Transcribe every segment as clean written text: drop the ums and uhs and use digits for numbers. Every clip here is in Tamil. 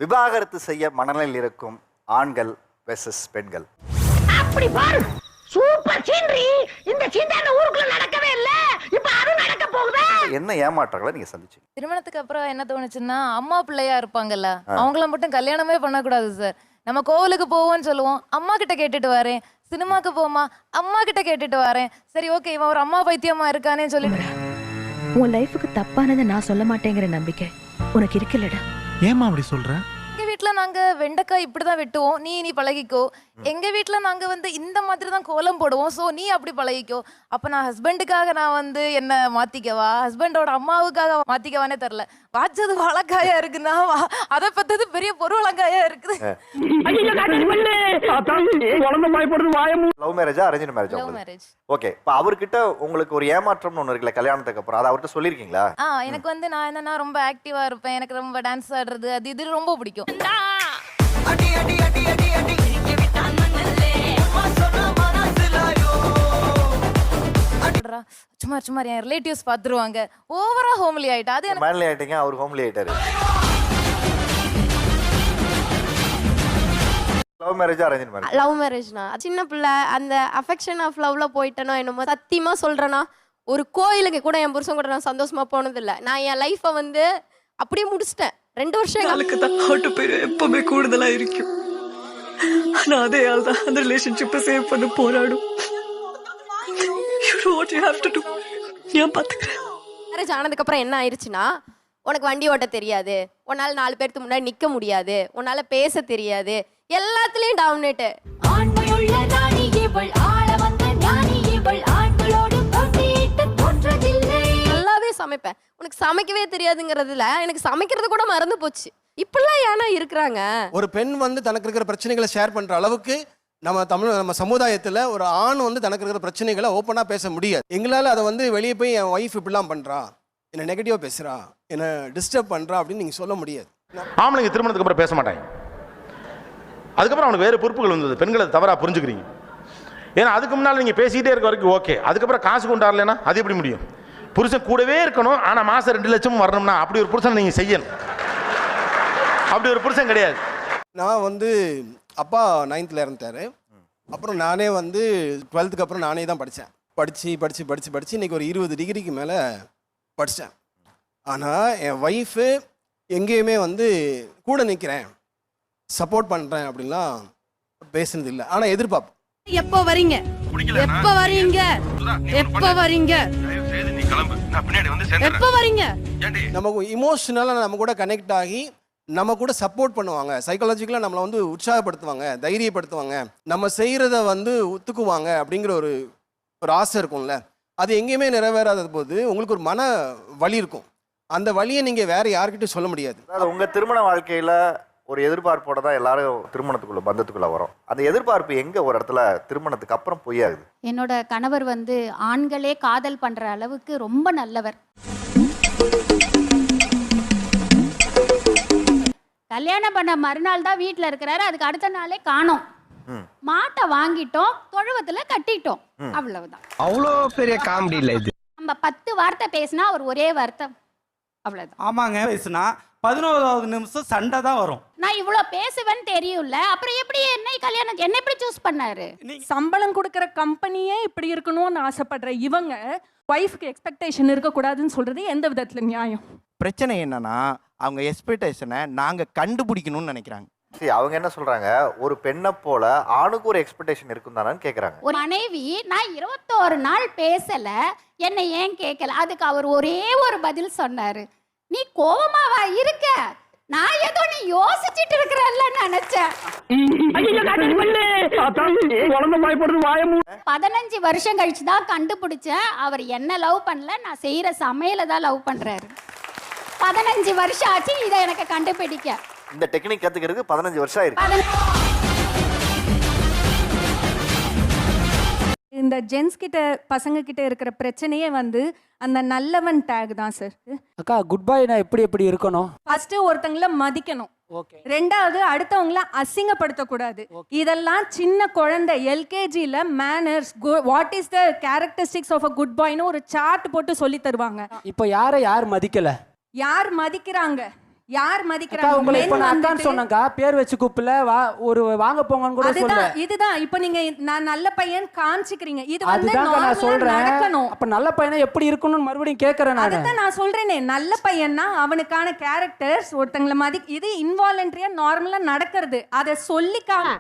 விவாகரத்து செய்ய மனநிலையில் இருக்கும் ஆண்கள் வெர்சஸ் பெண்கள். அப்படி பாரு, சூப்பர் சீனரி. இந்த சீந்தான ஊருக்குள்ள நடக்கவே இல்ல, இப்ப அது நடக்க போகுது. என்ன ஏமாற்றங்களை நீங்க சந்திச்சீங்க? திருமணத்துக்கு அப்புறம் என்ன தோணுச்சுன்னா, அம்மா பிள்ளையா இருப்பாங்கல்ல, அவங்கள மட்டும் கல்யாணமே பண்ணக்கூடாது சார். நம்ம கோவிலுக்கு போவோம்னு சொல்லுவோம், அம்மா கிட்ட கேட்டுட்டு வரேன். சினிமாக்கு போமா, அம்மா கிட்ட கேட்டுட்டு வரேன். சரி ஓகே, இவன் ஒரு அம்மா பைத்தியமா இருக்கானே சொல்லிட்டு. உன் லைஃபுக்கு தப்பானதை நான் சொல்ல மாட்டேங்கிற நம்பிக்கை உனக்கு இருக்குல்லடா. ஏமா அப்படி சொல்ற? எங்க வீட்டுல நாங்க வெண்டைக்காய் இப்படிதான் வெட்டுவோம், நீ பழகிக்கோ. எங்க வீட்டுல நாங்க இந்த மாதிரி தான் கோலம் போடுவோம், சோ நீ அப்படி பழகிக்கோ. அப்ப நான் ஹஸ்பண்டுக்காக என்ன மாத்திக்கவா, ஹஸ்பண்டோட அம்மாவுக்காக மாத்திக்கவானே தெரியல. வாச்சது வாழைக்காயா இருக்குன்னா அதை பத்தது பெரிய பொருளங்காயா இருக்குது. லவ் மேரேஜா அரேஞ்ச் மேரேஜா? Love marriage. ஓகே, இப்ப அவர்கிட்ட உங்களுக்கு ஒரு ஏமாற்றம்னு ஒண்ணு இருக்குல்ல கல்யாணத்துக்கு அப்புறம், அதை அவர்கிட்ட சொல்லிருக்கீங்களா? எனக்கு நான் என்னன்னா ரொம்ப ஆக்டிவா இருப்பேன், எனக்கு ரொம்ப டான்ஸ் ஆடுறது அது இது ரொம்ப பிடிக்கும். சும்மா சும்மா என் ரிலேட்டிவ்ஸ் பாத்துருவாங்க, ஓவரா ஹோம்லி ஆயிட்டா. அது எனக்கு மேன்லி ஆயிட்டீங்க, அவர் ஹோம்லி ஆயிட்டாரு. லவ் மேரேஜா அரேஞ்ச் மேரேஜ்? லவ் மேரேஜ்னா சின்ன பிள்ளை அந்த அஃபெக்ஷன் ஆஃப் லவ்ல போயிட்டேனோ என்னமோ. சத்தியமா சொல்றேன்னா, ஒரு கோயிலுக்கு கூட என் புருஷன் கூட நான் சந்தோஷமா போனதில்லை. நான் என் லைஃபை அப்படியே முடிச்சிட்டேன். 2 வருஷம் எப்பவுமே கூடுதலா இருக்கும். ஆனா அதே ஆள் தான் அந்த ரிலேஷன்ஷிப்பை சேவ் பண்ண போராடும். மேரேஜ் ஆனதுக்கு அப்புறம் என்ன ஆயிடுச்சுன்னா, உனக்கு வண்டி ஓட்ட தெரியாது, உன்னால 4 பேருக்கு முன்னாடி நிக்க முடியாது, உன்னால பேச தெரியாது, எல்லாத்துலயும் டாமினேட். நல்லாவே சமைப்பேன், உனக்கு சமைக்கவே தெரியாதுங்கிறதுல எனக்கு சமைக்கிறது கூட மறந்து போச்சு. இப்படிலாம் ஏன்னா இருக்கிறாங்க. ஒரு பெண் தனக்கு இருக்கிற பிரச்சனைகளை ஷேர் பண்ற அளவுக்கு நம்ம சமுதாயத்துல ஒரு ஆண் தனக்கு இருக்கிற பிரச்சனைகளை ஓப்பனா பேச முடியாது. எங்களால அதை வெளியே போய் என் ஒய்ஃப் இப்படிலாம் பண்றா, என்ன நெகட்டிவா பேசுறா, என்ன டிஸ்டர்ப் பண்றா அப்படின்னு நீங்க சொல்ல முடியாது. ஆம்பளைங்க திருமணத்துக்கு அப்புறம் பேச மாட்டாங்க. அதுக்கப்புறம் அவனுக்கு வேறு பொறுப்புகள் வந்தது. பெண்களை தவறாக புரிஞ்சுக்கிறீங்க. ஏன்னா அதுக்கு முன்னால் நீங்கள் பேசிக்கிட்டே இருக்க வரைக்கும் ஓகே, அதுக்கப்புறம் காசு கொண்டாடலன்னா அது எப்படி முடியும்? புருஷன் கூடவே இருக்கணும், ஆனால் மாதம் 2 லட்சம் வரணும்னா அப்படி ஒரு புருஷன் நீங்கள் செய்யணும். அப்படி ஒரு புருஷன் கிடையாது. நான் அப்பா 9th இறந்துட்டாரு. அப்புறம் நானே 12th அப்புறம் நானே தான் படித்தேன். படித்து இன்னைக்கு ஒரு 20 டிகிரிக்கு மேலே படித்தேன். ஆனால் என் ஒய்ஃபு எங்கேயுமே கூட நிற்கிறேன், சப்போர்ட் பண்ணுறேன் அப்படின்லாம் பேசுனது இல்லை. ஆனால் எதிர்பார்ப்போம், எப்போ வரீங்க, எப்போ வரீங்க, எப்போ வரீங்க, எப்போ வரீங்க. நமக்கு இமோஷனலாக நம்ம கூட கனெக்ட் ஆகி நம்ம கூட சப்போர்ட் பண்ணுவாங்க, சைக்காலஜிக்கலாக நம்மளை உற்சாகப்படுத்துவாங்க, தைரியப்படுத்துவாங்க, நம்ம செய்கிறத ஒத்துக்குவாங்க அப்படிங்கிற ஒரு ஆசை இருக்கும்ல. அது எங்கேயுமே நிறைவேறாத போது உங்களுக்கு ஒரு மன வலி இருக்கும். அந்த வலியை நீங்கள் வேற யார்கிட்டையும் சொல்ல முடியாது. அதாவது உங்கள் திருமண வாழ்க்கையில் ஒரு எதிர்பார்ப்போட தான் எல்லாரும் திருமணத்துக்குள்ள பந்தத்துக்குள்ள வரும். அந்த எதிர்பார்ப்பு எங்கே ஒரு இடத்துல திருமணத்துக்கு அப்புறம் பொய்யாகுது? என்னோட கணவர் ஆண்களே காதல் பண்ற அளவுக்கு ரொம்ப நல்லவர். கல்யாணம் பண்ண மறுநாள் தான் வீட்டில் இருக்கிறாரு, அதுக்கு அடுத்த நாளே காணோம். மாட்டை வாங்கிட்டோம், தொழுவத்துல கட்டிட்டோம், அவ்வளவுதான். அவ்வளோ பெரிய காமெடி இல்லை இது. நம்ம 10 வார்த்தை பேசினா அவர் ஒரே வார்த்தை, அவ்வளவுதான். ஆமாங்க, பேசினா 11வது நிமிஷம் சண்டை தான் வரும். நான் இவ்வளோ பேசுவேன்னு தெரியும்ல, அப்புறம் எப்படி என்ன எப்படி சூஸ் பண்ணாரு? சம்பளம் கொடுக்குற கம்பெனியே இப்படி இருக்கணும்னு ஆசைப்படுற இவங்க ஒய்ஃப்க்கு எக்ஸ்பெக்டேஷன் இருக்கக்கூடாதுன்னு சொல்றது எந்த விதத்துல நியாயம்? பிரச்சனை என்னன்னா, அவங்க எக்ஸ்பெக்டேஷனை நாங்க கண்டுபிடிக்கணும்னு நினைக்கிறாங்க. சரி, அவங்க என்ன சொல்றாங்க, ஒரு பெண்ணை போல ஆணுக்கு ஒரு எக்ஸ்பெக்டேஷன் இருக்கும் தானு கேட்குறாங்க. ஒரு மனைவி நான் 21 நாள் பேசல, என்னை ஏன் கேட்கல? அதுக்கு அவர் ஒரே ஒரு பதில் சொன்னாரு, நீ கோவமாவா இருக்க, நான் ஏதோ நீ யோசிச்சுட்டு இருக்கிறல்ல நினைச்சேன். 15 வருஷம் கழிச்சு தான் கண்டுபிடிச்சேன், அவர் என்ன லவ் பண்ணல, நான் செய்யற சமையல தான் லவ் பண்றாரு. 15 வருஷம் ஆச்சு இதை எனக்கு கண்டுபிடிக்க. இந்த டெக்னிக் கத்துக்கிறதுக்கு 15 வருஷம் ஆயிருக்கு. இந்த ஜென்ஸ் கிட்ட பசங்க கிட்ட இருக்கிற பிரச்சனையே அந்த நல்லவன் டேக் தான் சார். அக்கா, குட் பாய்னா எப்படி இருக்கணும்? ஃபர்ஸ்ட் ஒருத்தங்கள மதிக்கணும், ரெண்டாவது அடுத்தவங்கள அசிங்கப்படுத்தக்கூடாது. இதெல்லாம் சின்ன குழந்தை எல்கேஜில manners, what is the characteristics of a good பாய்னு ஒரு சார்ட் போட்டு சொல்லி தருவாங்க. இப்போ யார் மதிக்கல, யார் மதிக்கிறாங்க, யார் அக்கா மதிக்கிறாங்க உங்களை இப்போ Men நான் அக்கான்னு வந்துட்டு- சொன்னேன்க்கா, பேர் வச்சு கூப்பிடல, ஒரு வாங்க போங்கன்னு கூட அதுதான் சொல்றேன். இதுதான் இப்போ நீங்க நான் நல்ல பையன் காமிச்சிக்கிறீங்க. இது வந்து அதுதான்க்கா நான் நார்மலா சொல்றேன். நடக்கணும். அப்ப நல்ல பையனா எப்படி இருக்கணும்னு மறுபடியும் கேட்கறேன் நான். அதுதான் நான் சொல்றேனே, நல்ல பையன்னா அவனுக்கான கேரக்டர்ஸ் ஒருத்தங்கள மாதிரி இது இன்வாலண்டரியா நார்மலா நடக்கிறது. அதை சொல்லிக்காம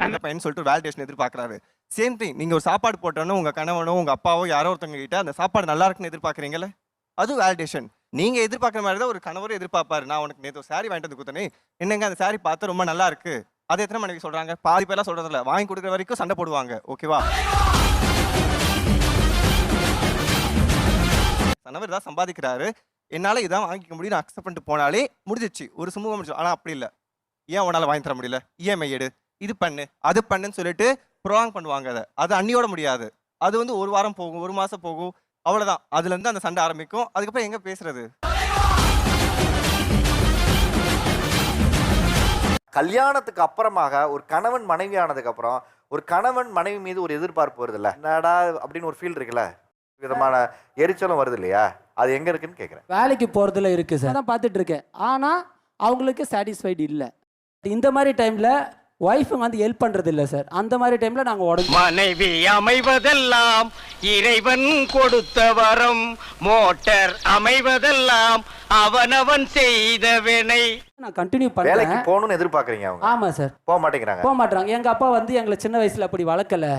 அந்த பையன் சொல்லிட்டு வேலிடேஷன் எதிர்பார்க்கறாரு. சேம் திங், நீங்க ஒரு சாப்பாடு போட்டோன்னு உங்க கணவனோ உங்க அப்பாவோ யாரோ ஒருத்தவங்க கிட்ட அந்த சாப்பாடு நல்லா இருக்குன்னு எதிர்பார்க்கறீங்கல்ல, அது வேலிடேஷன். நீங்க எதிர்பார்க்குற மாதிரி தான் ஒரு கணவரும் எதிர்பார்ப்பாரு. நான் உனக்கு நேற்று சாரி வாங்கிட்டு வந்து கொடுத்தனே, என்னங்க அந்த சாரி பார்த்து ரொம்ப நல்லா இருக்கு, அது எத்தனை மனைவி சொல்றாங்க? பாதி பேர்லாம் சொல்றது இல்ல, வாங்கி கொடுக்குற வரைக்கும் சண்டை போடுவாங்க. ஓகேவா? கணவர் தான் சம்பாதிக்கிறாரு, என்னால இதான் வாங்கிக்க முடியும், நான் அக்செப்ட் பண்ணிட்டு போனாலே முடிஞ்சிச்சு, ஒரு சுமூகம் முடிச்சு. ஆனா அப்படி இல்லை, ஏன் உன்னால வாங்கி தர முடியல, இஎம்ஐ எடு, இது பண்ணு அது பண்ணுன்னு சொல்லிட்டு ப்ரோலாங் பண்ணுவாங்க. அது அன்னியோட முடியாது, அது வந்து ஒரு வாரம் போகும், ஒரு மாசம் போகும், அவ்வளவுதான். அதுல இருந்து அந்த சண்டை ஆரம்பிக்கும். அதுக்கப்புறம் எங்க பேசுறது? கல்யாணத்துக்கு அப்புறமாக ஒரு கணவன் மனைவி ஆனதுக்கு அப்புறம் ஒரு கணவன் மனைவி மீது ஒரு எதிர்பார்ப்பு வருது இல்ல, என்னடா அப்படின்னு ஒரு ஃபீல் இருக்குல்ல, விதமான எரிச்சலும் வருது இல்லையா, அது எங்க இருக்குன்னு கேட்குறேன். வேலைக்கு போறதுல இருக்கு சார், அதான் பார்த்துட்டு இருக்கேன். ஆனா அவங்களுக்கு சாட்டிஸ்ஃபைடு இல்லை. இந்த மாதிரி டைம்ல ஒய்ஃப் வந்து ஹெல்ப் பண்றது இல்லை சார். அந்த மாதிரி டைம்ல நாங்க உடம்பு மனைவி அமைவதெல்லாம் இறைவன் கொடுத்த வரம், மோட்டார் அமைவதெல்லாம் அவனவன் செய்த வினை. நான் கண்டினியூ வேலைக்கு பண்றேன். போகணும்னு எதிர்பார்க்குறீங்க அவங்க. ஆமா சார். போக மாட்டேங்கிறாங்க. போக மாட்டாங்க. எங்க அப்பா வந்து எங்களை சின்ன வயசுல அப்படி வளர்க்கல.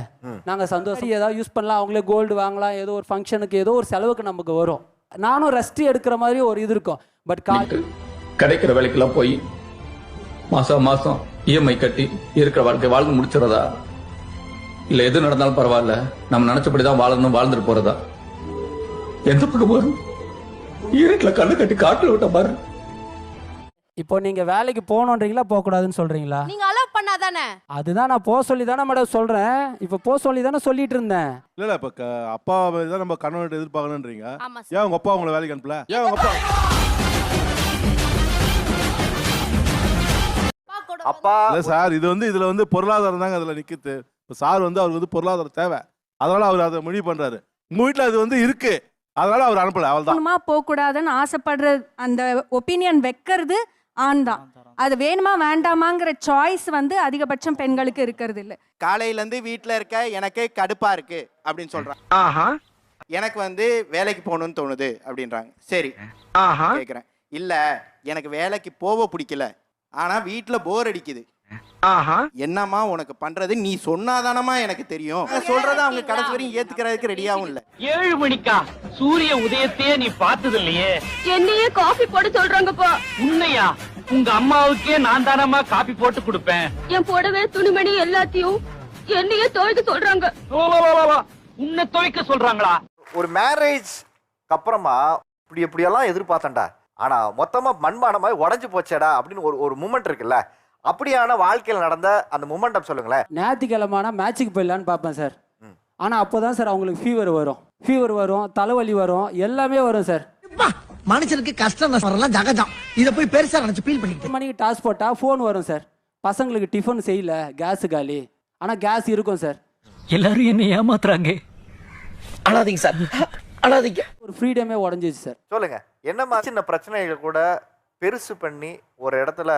நாங்க சந்தோஷம் ஏதாவது யூஸ் பண்ணலாம், அவங்களே கோல்டு வாங்கலாம், ஏதோ ஒரு ஃபங்க்ஷனுக்கு ஏதோ ஒரு செலவுக்கு நமக்கு வரும். நானும் ரெஸ்ட் எடுக்கிற மாதிரி ஒரு இது இருக்கும். பட் கிடைக்கிற வேலைக்கெல்லாம் போய் மாசம் மாசம் இஎம்ஐ கட்டி இருக்கிற வாழ்க்கை வாழ்ந்து முடிச்சுறதா, இல்ல எது நடந்தாலும் பரவாயில்ல நம்ம நினைச்சபடிதான் வாழணும், வாழ்ந்துட்டு போறதா? எந்த பக்கம் வரும்? இருட்டுல கண்ணு கட்டி காட்டுல விட்ட பாரு. இப்போ நீங்க வேலைக்கு போகணுன்றீங்களா போக கூடாதுன்னு சொல்றீங்களா? நீங்க அலோவ் பண்ணாதானே? அதுதான் நான் போக சொல்லி தானே மேடம் சொல்றேன். இப்போ போக சொல்லி தானே சொல்லிட்டு இருந்தேன். இல்ல இப்ப அப்பா தான் நம்ம கணவன் எதிர்பார்க்கணுன்றீங்க. ஆமா சார். ஏன் உங்க அப்பா உங்களை வேலைக்கு அனுப்பல? ஏன் உங்க அப்பா அப்பா இல்ல சார், இது வந்து இதுல வந்து பொருளாதாரம் தாங்க அதுல நிக்குது. இப்ப சார் வந்து அவருக்கு வந்து பொருளாதாரம் தேவை, அதனால அவர் அதை முடிவு பண்றாரு. உங்க வீட்டுல அது வந்து இருக்கு, அதனால அவர் அனுப்பல, அவள்தான். போக கூடாதுன்னு ஆசைப்படுற அந்த ஒப்பீனியன் வைக்கிறது ஆண் தான். அது வேணுமா வேண்டாமாங்கிற சாய்ஸ் வந்து அதிகபட்சம் பெண்களுக்கு இருக்கிறது இல்ல. காலையில இருந்து வீட்டுல இருக்க எனக்கு கடுப்பா இருக்கு அப்படின்னு சொல்றாங்க. எனக்கு வந்து வேலைக்கு போகணும்னு தோணுது அப்படின்றாங்க. சரி கேக்குறேன், இல்ல எனக்கு வேலைக்கு போக பிடிக்கல, ஆனா வீட்டுல போர் அடிக்குது. என்னம்மா உனக்கு பண்றது நீ சொன்னாதானமா எனக்கு தெரியும். சொல்றத அவங்க கடைசி வரையும் ஏத்துக்கிறதுக்கு ரெடியாவும் இல்ல. 7 மணிக்கா சூரிய உதயத்தையே நீ பார்த்தது இல்லையே, என்னையே காஃபி போட சொல்றாங்கப்பா. உன்னையா? உங்க அம்மாவுக்கே நான் தானமா காபி போட்டு கொடுப்பேன். என் புடவை துணிமணி எல்லாத்தையும் என்னையே துவைக்க சொல்றாங்க. உன்னை துவைக்க சொல்றாங்களா? ஒரு மேரேஜ் அப்புறமா இப்படியெல்லாம் எதிர்பார்த்தேன்டா, ஆனா மொத்தமா மண்பானமா உடஞ்சு போச்சேடா அப்படின்னு ஒரு மூமெண்ட் இருக்குல்ல, அப்படியான வாழ்க்கையில் நடந்த அந்த மூமெண்டம் சொல்லுங்களேன். ஞாயிற்றுக்கிழமைனா மேட்சுக்கு போயிடலான்னு பார்ப்பேன் சார். ஆனா அப்போதான் சார் அவங்களுக்கு ஃபீவர் வரும், தலைவலி வரும், எல்லாமே வரும் சார். மனுஷனுக்கு கஷ்டம் வரலாம் ஜகஜம், இதை போய் பெருசா நினைச்சு ஃபீல் பண்ணிட்டு. 8 மணிக்கு டாஸ் போட்டா ஃபோன் வரும் சார், பசங்களுக்கு டிஃபன் செய்யல, கேஸ் காலி. ஆனா கேஸ் இருக்கும் சார். எல்லாரும் என்ன ஏமாத்துறாங்க. அழாதீங்க சார், அழாதீங்க. ஒரு ஃப்ரீடமே உடஞ்சிச்சு சார். சொல்லுங்க, என்னமா சின்ன பிரச்சனைகள் கூட பெருசு பண்ணி ஒரு இடத்துல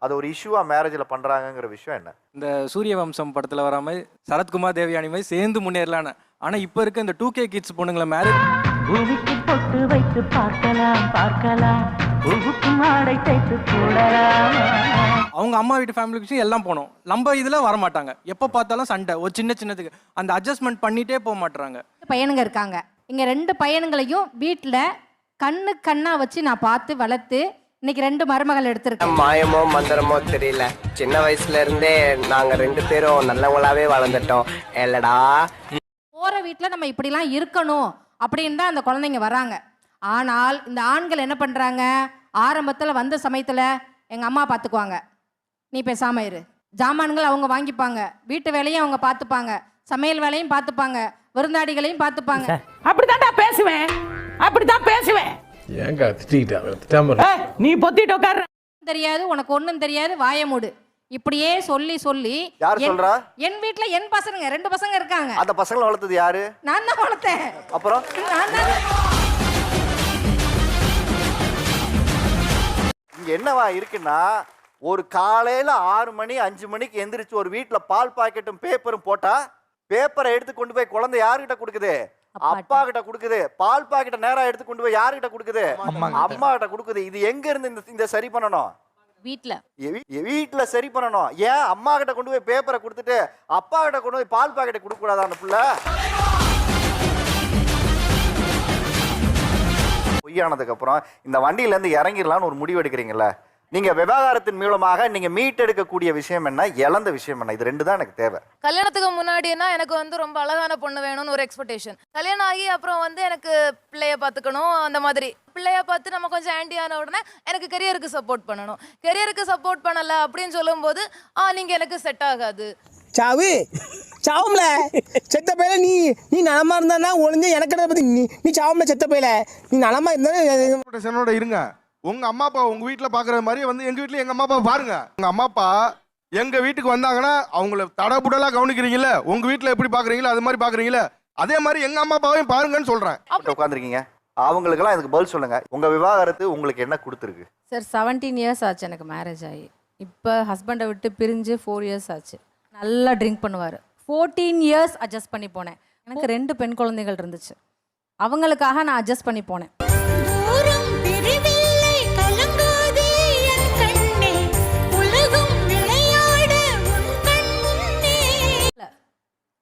அது ஒரு இஷ்யூவா மேரேஜ்ல பண்றாங்கங்கிற விஷயம் என்ன? இந்த சூரிய வம்சம் படத்துல வர மாதிரி சரத்குமார் தேவயானி மாதிரி சேர்ந்து முன்னேறலான்னு. ஆனா இப்ப இருக்க இந்த 2K கிட்ஸ் பொண்ணுங்களை மேரேஜ் பூமிக்கு பொட்டு வைத்து பார்க்கலாம் பூவுக்கும் ஆடை தைத்து போடலாம். அவங்க அம்மா வீட்டு ஃபேமிலி விஷயம் எல்லாம் போனோம், நம்ம இதுல வர மாட்டாங்க. எப்ப பார்த்தாலும் சண்டை, ஒரு சின்னதுக்கு அந்த அட்ஜஸ்ட்மெண்ட் பண்ணிட்டே போக மாட்டாங்க. பையனுங்க இருக்காங்க, இங்க 2 பையனுங்களையும் வீட்டுல கண்ணா வச்சு நான் பார்த்து வளர்த்து இன்னைக்கு 2 மருமகள் எடுத்திருக்கேன். மாயமோ மந்திரமோ தெரியல, சின்ன வயசுல இருந்தே நாங்க 2 பேரும் நல்லவங்களாவே வளர்ந்துட்டோம் இல்லடா. போற வீட்டுல நம்ம இப்படிலாம் இருக்கணும் அப்படின்னு தான் அந்த குழந்தைங்க வராங்க. ஆனால் இந்த ஆண்கள் என்ன பண்றாங்க, ஆரம்பத்துல வந்த சமயத்துல எங்க அம்மா பாத்துக்குவாங்க, நீ பேசாம இரு, ஜாமான்கள் அவங்க வாங்கிப்பாங்க, வீட்டு வேலையும் அவங்க பார்த்துப்பாங்க, சமையல் வேலையும் பார்த்துப்பாங்க, விருந்தாடிகளையும் பார்த்துப்பாங்க. அப்படிதான் பேசுவேன். ஏங்க திட்டிட்டா நீ பொத்திட்டு உட்கார்ற. தெரியாது உனக்கு ஒண்ணும் தெரியாது, வாய மூடு. இப்படியே சொல்லி யார் சொல்றா? என் வீட்ல என் பசங்க 2 பசங்க இருக்காங்க. அந்த பசங்களை வளர்த்தது யாரு? நான் தான் வளர்த்தேன். அப்புறம் நான் தான் இங்க என்னவா இருக்குன்னா, ஒரு காலையில 6 மணி 5 மணிக்கு எந்திரிச்சு ஒரு வீட்டுல பால் பாக்கெட்டும் பேப்பரும் போட்டா, பேப்பரை எடுத்து கொண்டு போய் குழந்தை யாருகிட்ட கொடுக்குது? அப்பா கிட்ட கொடுக்குது. பால் பாக்கெட்டை நேரா எடுத்து கொண்டு போய் யாருகிட்ட கொடுக்குது? அம்மா கிட்ட கொடுக்குது. இது எங்க இருந்து இந்த சரி பண்ணணும்? வீட்டுல சரி பண்ணணும். ஏன் அம்மா கிட்ட கொண்டு போய் பேப்பரை கொடுத்துட்டு அப்பா கிட்ட கொண்டு போய் பால் பாக்கெட்டை கொடுக்க கூடாதா அந்த புள்ள? பொய்யானதுக்கு அப்புறம் இந்த வண்டியில இருந்து இறங்கிடலாம்னு ஒரு முடிவு எடுக்கிறீங்கல்ல, நீங்க விவாகரத்தின் மூலமாக நீங்க மீட்டெடுக்கக்கூடிய விஷயம் என்ன, இழந்த விஷயம் என்ன? இது 2 தான் எனக்கு தேவை. கல்யாணத்துக்கு முன்னாடினா எனக்கு வந்து ரொம்ப அழகான பொண்ணு வேணும்னு ஒரு எக்ஸ்பெக்டேஷன். கல்யாணம் ஆகி அப்புறம் வந்து எனக்கு பிள்ளைய பார்த்துக்கணும், அந்த மாதிரி பிள்ளைய பார்த்து நம்ம கொஞ்சம் ஆன்டி ஆன உடனே எனக்கு கெரியருக்கு சப்போர்ட் பண்ணணும். கெரியருக்கு சப்போர்ட் பண்ணல அப்படின்னு சொல்லும்போது நீங்க எனக்கு செட் ஆகாது. சாவு சாவும்ல செத்த பையில நீ நலமா இருந்தா ஒளிஞ்சு எனக்கு பத்தி நீ சாவும்ல செத்த பையில நீ நலமா இருந்தா இருங்க. உங்க அம்மா அப்பா உங்க வீட்டுல பாக்குற மாதிரி வந்து எங்க வீட்டுல எங்க அம்மா அப்பா பாருங்க. உங்க அம்மா அப்பா எங்க வீட்டுக்கு வந்தாங்கன்னா அவங்கள தடபுடலா கவனிக்கிறீங்கல்ல, உங்க வீட்டுல எப்படி பாக்குறீங்களோ அது மாதிரி பாக்குறீங்களா, அதே மாதிரி எங்க அம்மா அப்பாவையும் பாருங்கன்னு சொல்றேன். உட்காந்துருக்கீங்க, அவங்களுக்கெல்லாம் இதுக்கு பதில் சொல்லுங்க. உங்க விவாகரத்து உங்களுக்கு என்ன கொடுத்துருக்கு? சார் 17 இயர்ஸ் ஆச்சு எனக்கு மேரேஜ் ஆகி. இப்போ ஹஸ்பண்டை விட்டு பிரிஞ்சு 4 இயர்ஸ் ஆச்சு. நல்லா ட்ரிங்க் பண்ணுவார். 14 இயர்ஸ் அட்ஜஸ்ட் பண்ணி போனேன். எனக்கு 2 பெண் குழந்தைகள் இருந்துச்சு. அவங்களுக்காக நான் அட்ஜஸ்ட் பண்ணி போனேன்.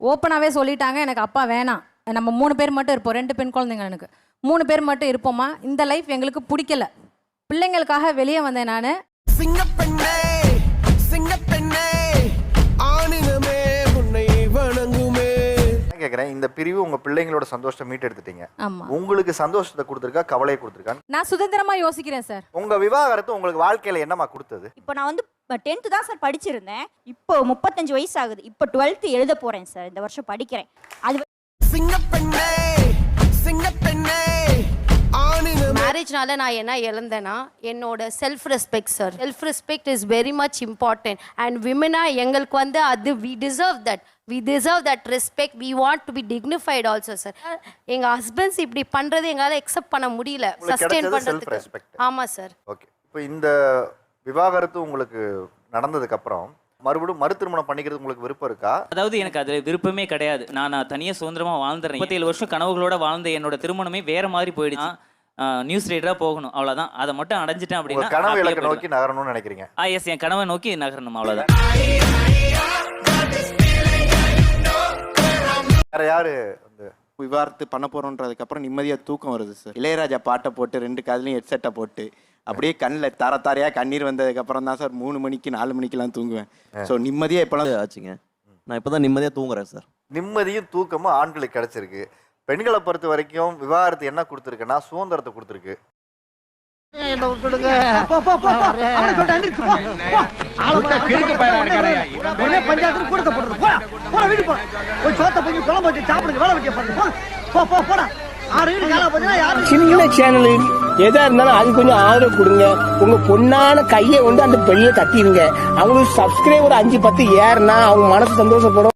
ஓப்பனாகவே சொல்லிட்டாங்க, எனக்கு அப்பா வேணாம், நம்ம 3 பேர் மட்டும் இருப்போம். 2 பெண் குழந்தைங்க, எனக்கு 3 பேர் மட்டும் இருப்போமா, இந்த லைஃப் எங்களுக்கு பிடிக்கல. பிள்ளைங்களுக்காக வெளியே வந்தேன் நான். கேக்குறேன், இந்த பிரிவு உங்க பிள்ளைங்களோட சந்தோஷத்தை மீட் எடுத்துட்டீங்க. ஆமா. உங்களுக்கு சந்தோஷத்தை கொடுத்துருக்கா, கவலையை கொடுத்துருக்கா? நான் சுதந்திரமா யோசிக்கிறேன் சார். உங்க விவாகரத்து உங்களுக்கு வாழ்க்கையில என்னமா கொடுத்தது? இப்போ நான் வந்து 10th தான் சார் படிச்சிருந்தேன். இப்போ 35 வயசு ஆகுது. இப்போ 12th எழுத போறேன் சார். இந்த வருஷம் படிக்கிறேன். அது மேரேஜ்னால நான் என்ன இழந்தேன்னா என்னோட self respect sir. Self respect is very much important. And விமனாக எங்களுக்கு வந்து அது we deserve that respect. We want to be dignified also sir. எங்கள் ஹஸ்பண்ட்ஸ் இப்படி பண்ணுறது எங்களால் அக்செப்ட் பண்ண முடியல, சஸ்டெயின் பண்ணுறதுக்கு. ஆமாம் சார். ஓகே, இப்போ இந்த விவாகரத்து உங்களுக்கு நடந்ததுக்கு அப்புறம் மறுபடியும் மறு திருமணம் பண்ணிக்கிறது உங்களுக்கு விருப்பம் இருக்கா? அதாவது எனக்கு அது விருப்பமே கிடையாது. நான் தனியாக சுதந்திரமாக வாழ்ந்துறேன். 37 வருஷம் கனவுகளோட வாழ்ந்த என்னோட திருமணமே வேற மாதிரி போயிடுச்சு. நியூஸ் ரீடராக போகணும், அவ்வளோதான். அதை மட்டும் அடைஞ்சிட்டேன் அப்படின்னா கனவு இலக்கை நோக்கி நகரணும்னு நினைக்கிறீங்க? எஸ், என் கனவை நோக்கி நகரணும், அவ்வளோதான். வேற யாரு விவாகரத்து பண்ண போறோன்றதுக்கு அப்புறம் நிம்மதியா தூக்கம் வருது சார். இளையராஜா பாட்டை போட்டு 2 காதுலையும் ஹெட்செட்டை போட்டு அப்படியே கண்ணில் தாரையா கண்ணீர் வந்ததுக்கு அப்புறம் தான் சார் 3 மணிக்கு 4 மணிக்கெல்லாம் தூங்குவேன். ஸோ நிம்மதியா இப்பெல்லாம் ஆச்சுங்க. நான் இப்போதான் நிம்மதியா தூங்குறேன் சார். நிம்மதியும் தூக்கமும் ஆண்களுக்கு கிடைச்சிருக்கு. பெண்களை பொறுத்த வரைக்கும் விவாகரத்து என்ன கொடுத்துருக்குன்னா சுதந்திரத்தை கொடுத்துருக்கு. சின்ன சேனல் எதா இருந்தாலும் அது கொஞ்சம் ஆதரவு கொடுங்க. உங்க பொண்ணான கையை வந்து அந்த பெரிய தட்டிடுங்க. அவங்களுக்கு சப்ஸ்கிரைபர் 5-10 ஏறுனா அவங்க மனசு சந்தோஷப்படும்.